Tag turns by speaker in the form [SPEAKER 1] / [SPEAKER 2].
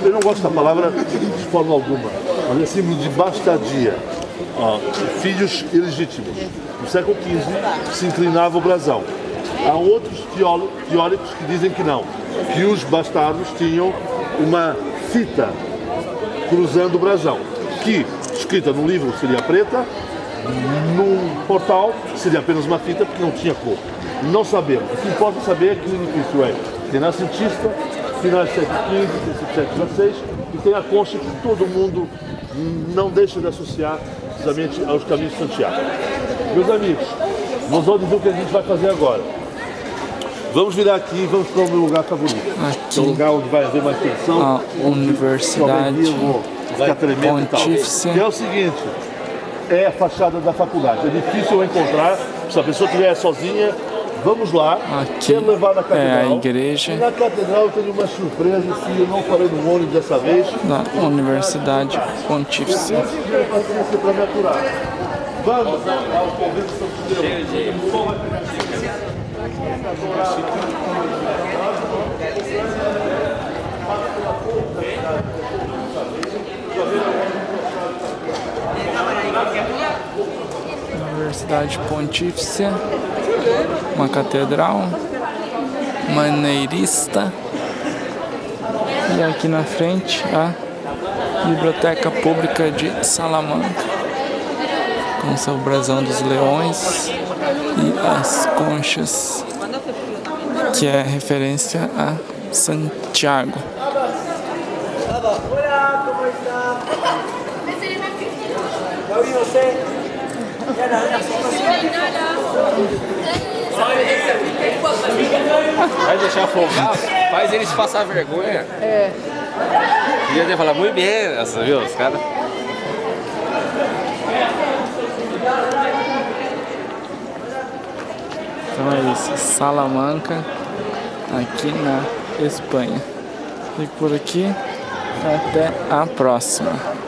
[SPEAKER 1] eu não gosto da palavra de forma alguma, mas é símbolo de bastardia. Ó, filhos ilegítimos. No século XV se inclinava o brasão. Há outros teóricos que dizem que não, que os bastardos tinham uma fita cruzando o brasão, que escrita no livro seria preta, num portal seria apenas uma fita porque não tinha cor. Não sabemos. O que importa saber é que o edifício é renascentista, final do século XV, século XVI, e tem a concha que todo mundo não deixa de associar precisamente aos caminhos de Santiago. Meus amigos, nós vamos dizer o que a gente vai fazer agora. Vamos virar aqui e vamos para o meu lugar favorito.
[SPEAKER 2] Aqui,
[SPEAKER 1] é o lugar onde vai haver mais tensão.
[SPEAKER 2] A Universidade
[SPEAKER 1] ficar tremendo e tal.
[SPEAKER 2] Pontífice.
[SPEAKER 1] É o seguinte, é a fachada da faculdade. É difícil encontrar, se a pessoa estiver sozinha, vamos lá,
[SPEAKER 2] Aqui
[SPEAKER 1] levar na catedral.
[SPEAKER 2] é a igreja.
[SPEAKER 1] E na catedral tem uma surpresa, se eu não falei no ônibus dessa vez.
[SPEAKER 2] Da Universidade Pontífice.
[SPEAKER 1] Para me aturar. Vamos ao convento de São Fidel.
[SPEAKER 2] Universidade Pontífice, uma catedral maneirista, e aqui na frente a Biblioteca Pública de Salamanca, com seu brasão dos leões e as conchas, que é referência a Santiago.
[SPEAKER 3] Hola, ¿cómo está? ¿Ya vino usted? Ya
[SPEAKER 4] Vai deixar afogar? Faz eles passar vergonha. É. Podia ter falado muito bem, nossa, viu? Os caras.
[SPEAKER 2] Então é isso, Salamanca, aqui na Espanha. E por aqui, até a próxima.